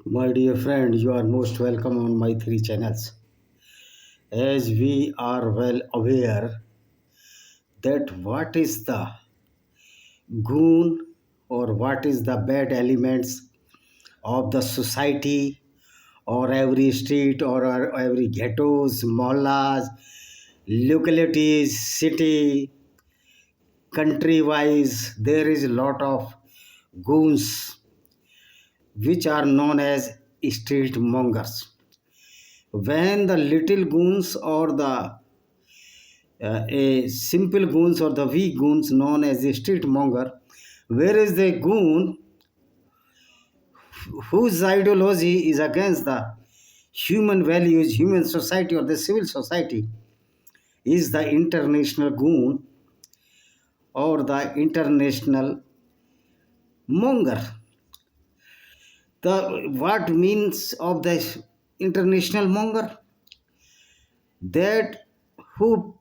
My dear friend, you are most welcome on my three channels. As we are well aware that what is the goon or what is the bad elements of the society or every street or every ghettos, mohallas, localities, city, country wise, there is a lot of goons which are known as street mongers. When the little goons or the a simple goons or the weak goons known as a street monger, whereas the goon whose ideology is against the human values, human society or the civil society is the international goon or the international monger. The what means of the international monger? That who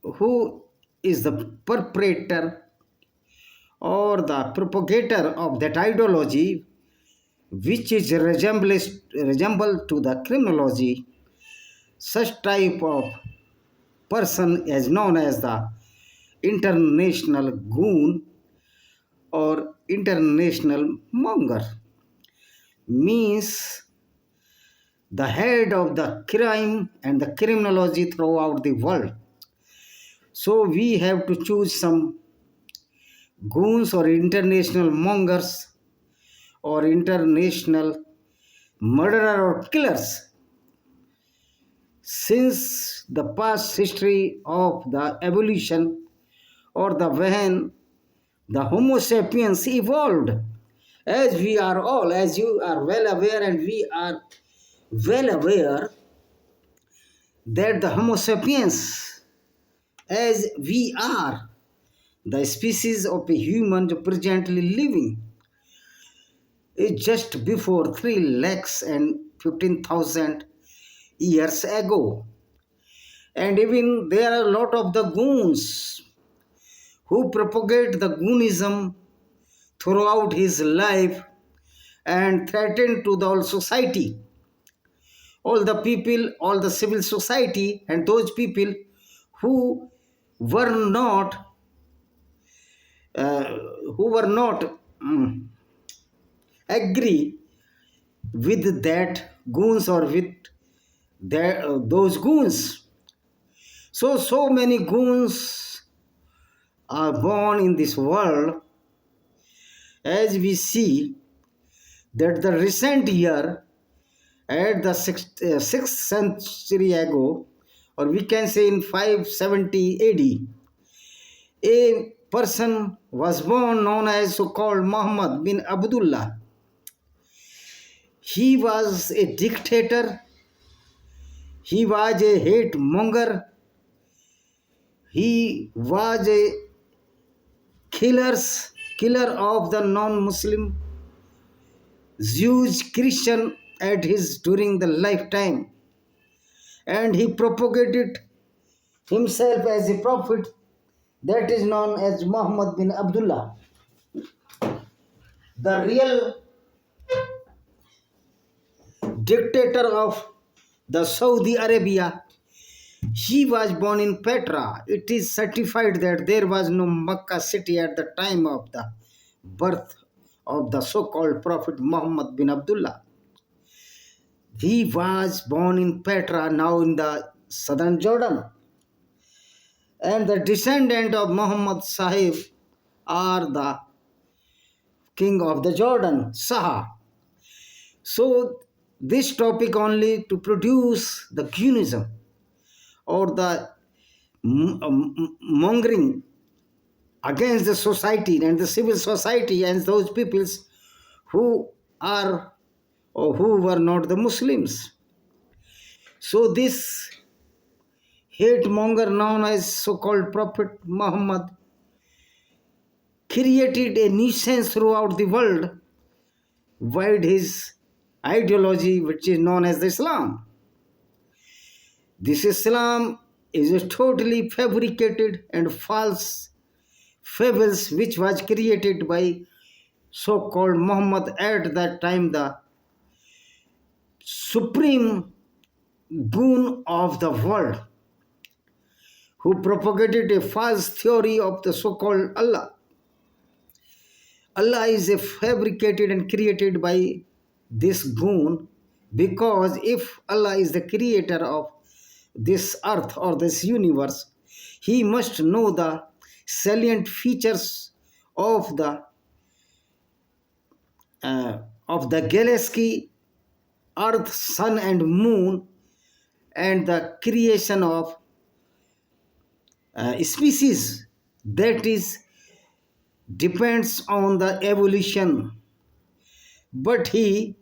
who is the perpetrator or the propagator of that ideology which is resemble to the criminology, such type of person is known as the international goon or international monger, means the head of the crime and the criminology throughout the world. So we have to choose some goons or international mongers or international murderer or killers. Since the past history of the evolution or the when the Homo sapiens evolved, as we are all, as you are well aware, and we are well aware that the Homo sapiens, as we are, the species of a human presently living, is just before 3 lakhs and 15,000 years ago. And even there are a lot of the goons who propagate the goonism throughout his life and threaten to the whole society, all the people, all the civil society, and those people who were not uh, who were not agree with that goons or with those goons. So many goons are born in this world, as we see that the recent year at the 6th century ago, or we can say in 570 AD, a person was born known as so-called Muhammad bin Abdullah. He was a dictator, he was a hate monger, he was a killer of the non-Muslim Jews, Christian at his during the lifetime, and he propagated himself as a prophet that is known as Muhammad bin Abdullah. The real dictator of the Saudi Arabia, he was born in Petra. It is certified that there was no Makkah city at the time of the birth of the so-called Prophet Muhammad bin Abdullah. He was born in Petra, now in the southern Jordan. And the descendant of Muhammad Sahib are the king of the Jordan, Saha. So this topic only to produce the Gunism or the mongering against the society and the civil society and those peoples who are or who were not the Muslims. So this hate monger known as so-called Prophet Muhammad created a nuisance throughout the world with his ideology which is known as Islam. This Islam is a totally fabricated and false fables which was created by so-called Muhammad, at that time the supreme goon of the world, who propagated a false theory of the so-called Allah. Allah is a fabricated and created by this goon, because if Allah is the creator of this earth or this universe, he must know the salient features of the uh, galaxy, earth, sun and moon, and the creation of species, that is depends on the evolution. But he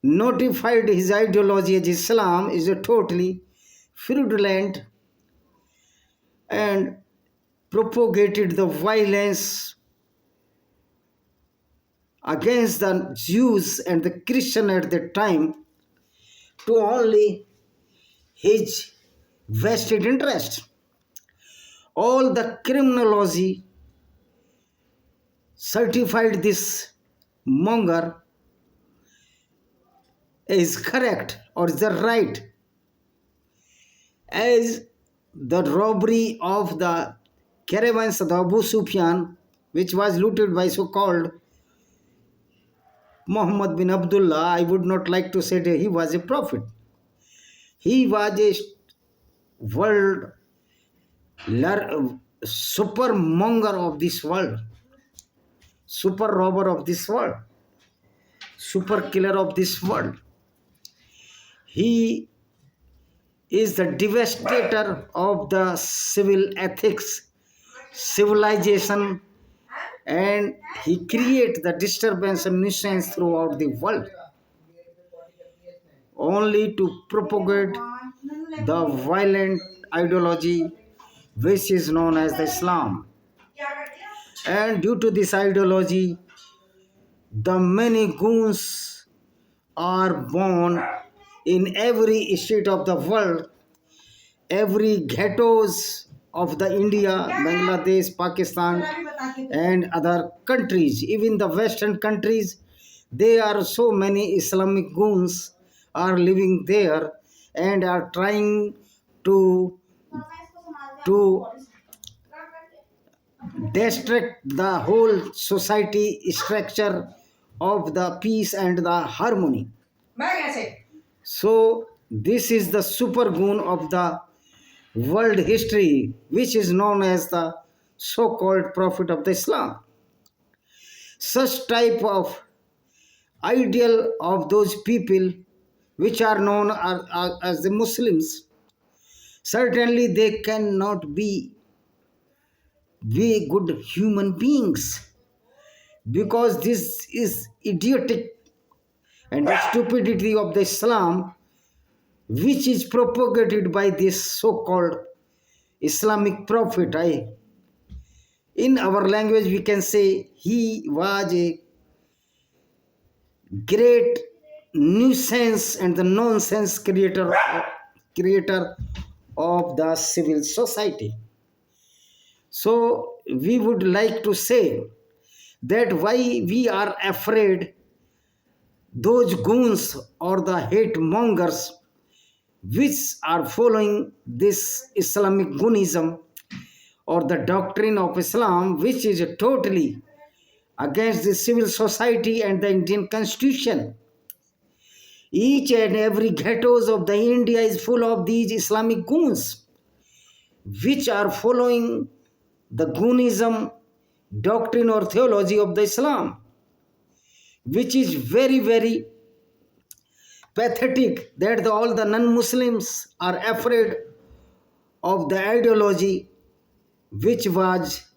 notified his ideology as Islam is a totally fraudulent, and propagated the violence against the Jews and the Christian at that time to only his vested interest. All the criminology certified this Monger is correct or is the right, as the robbery of the caravans of the Abu Sufyan, which was looted by so-called Muhammad bin Abdullah. I would not like to say that he was a prophet. He was a world super monger of this world, super robber of this world, super killer of this world. He is the devastator of the civil ethics, civilization, and he creates the disturbance and nuisance throughout the world, only to propagate the violent ideology which is known as the Islam. And due to this ideology, the many goons are born in every state of the world, every ghettos of the India, Bangladesh, Pakistan, and other countries, even the Western countries. There are so many Islamic goons are living there and are trying to destruct the whole society structure of the peace and the harmony. So this is the super goon of the world history, which is known as the so-called prophet of the Islam. Such type of ideal of those people which are known as the Muslims, certainly they cannot be good human beings, because this is idiotic and the stupidity of the Islam, which is propagated by this so-called Islamic prophet. In our language, we can say he was a great nuisance and the nonsense creator of the civil society. So we would like to say that why we are afraid those goons or the hate mongers which are following this Islamic goonism or the doctrine of Islam, which is totally against the civil society and the Indian constitution. Each and every ghettos of the India is full of these Islamic goons, which are following the goonism doctrine or theology of the Islam, which is very, very pathetic that all the non-Muslims are afraid of the ideology which was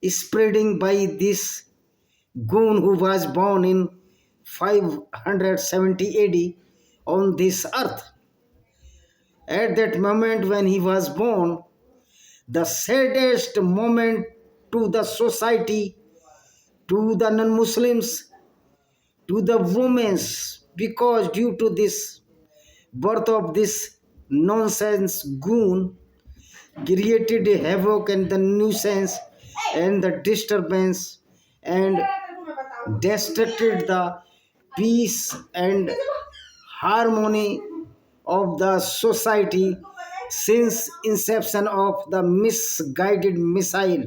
spreading by this goon who was born in 570 AD on this earth. At that moment when he was born, the saddest moment to the society, to the non-Muslims, to the women, because due to this birth of this nonsense goon created a havoc and the nuisance and the disturbance and destructed the peace and harmony of the society since inception of the misguided missile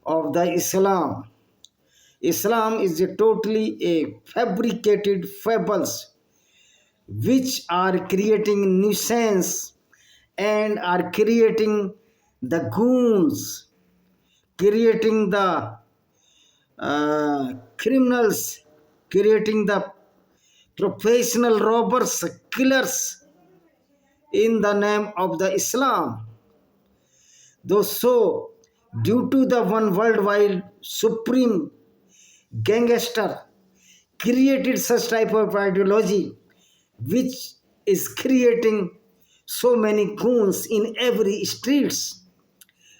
of the Islam. Islam is a totally a fabricated fables which are creating nuisance and are creating the goons, creating the criminals, creating the professional robbers, killers in the name of the Islam. Though so, due to the one worldwide supreme gangster created such type of ideology which is creating so many goons in every streets,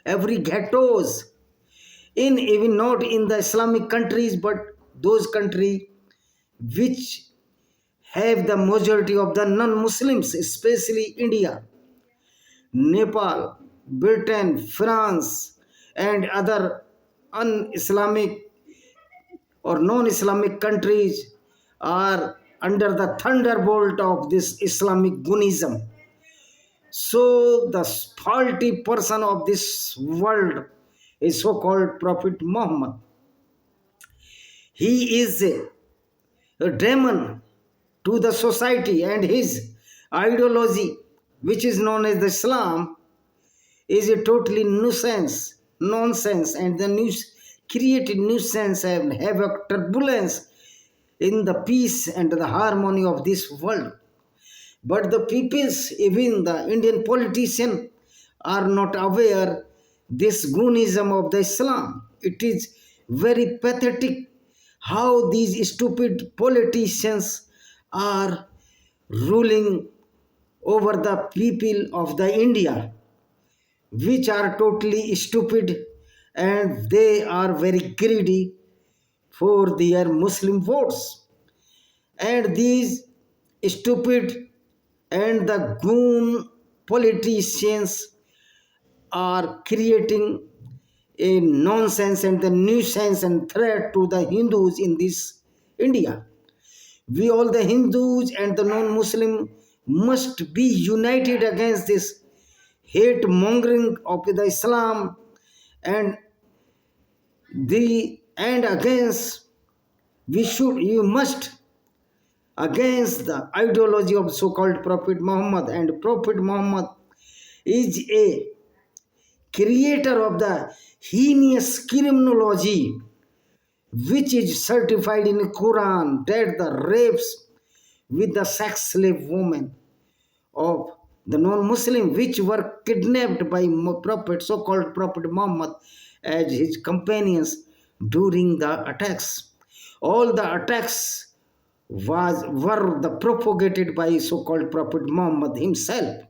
every ghettos, in even not in the Islamic countries, but those countries which have the majority of the non-Muslims, especially India, Nepal, Britain, France, and other un-Islamic or non-Islamic countries are under the thunderbolt of this Islamic Gunism. So the faulty person of this world is so-called Prophet Muhammad. He is a demon to the society, and his ideology, which is known as the Islam, is a totally nuisance, nonsense, and the news created nuisance and havoc, turbulence in the peace and the harmony of this world. But the peoples, even the Indian politicians, are not aware this goonism of the Islam. It is very pathetic how these stupid politicians are ruling over the people of the India, which are totally stupid, and they are very greedy for their Muslim votes. And these stupid and the goon politicians are creating a nonsense and the nuisance and threat to the Hindus in this India. We all the Hindus and the non-Muslim must be united against this hate mongering of the Islam and against you must against the ideology of so-called Prophet Muhammad. And Prophet Muhammad is a creator of the heinous criminology which is certified in the Quran, that the rapes with the sex slave women of the non-Muslim which were kidnapped by Prophet, so-called Prophet Muhammad as his companions during the attacks. All the attacks were the propagated by so-called Prophet Muhammad himself.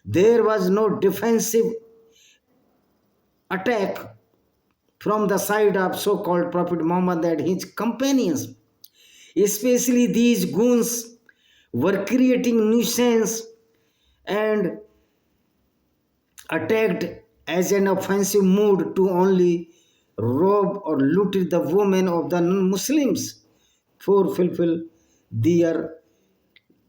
There was no defensive attack from the side of so-called Prophet Muhammad and his companions. Especially these goons were creating nuisance and attacked as an offensive mood to only rob or loot the women of the non-Muslims for fulfill their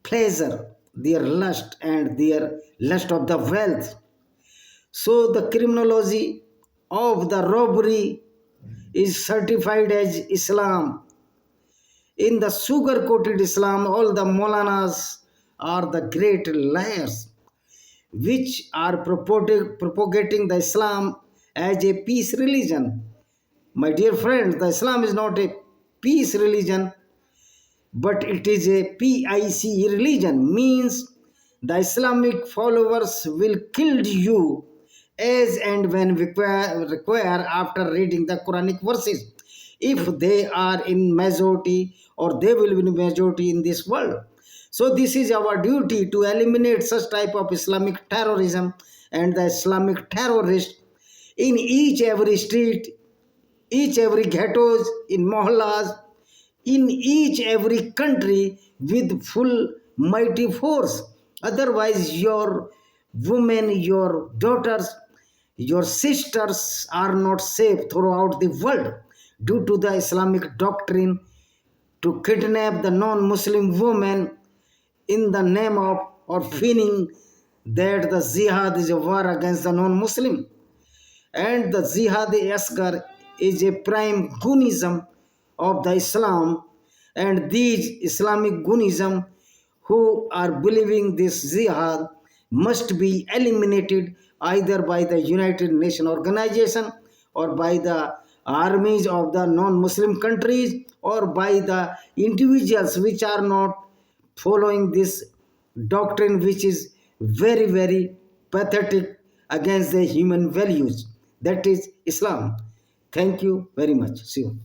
pleasure, their lust and their lust of the wealth. So the criminology of the robbery is certified as Islam. In the sugar-coated Islam, all the Maulanas are the great liars, which are propagating the Islam as a peace religion. My dear friends, the Islam is not a peace religion, but it is a PIC religion, means the Islamic followers will kill you as and when require after reading the Quranic verses, if they are in majority or they will be in majority in this world. So this is our duty to eliminate such type of Islamic terrorism and the Islamic terrorist in each every street, each every ghettos, in mohallas, in each every country with full mighty force. Otherwise, your women, your daughters, your sisters are not safe throughout the world. due to the Islamic doctrine to kidnap the non-Muslim women in the name of or feigning that the jihad is a war against the non-Muslim. And the jihad asgar is a prime gunism of the Islam, and these Islamic gunism who are believing this jihad must be eliminated either by the United Nations organization or by the armies of the non-Muslim countries or by the individuals which are not following this doctrine, which is very very pathetic against the human values, that is Islam. Thank you very much. See you.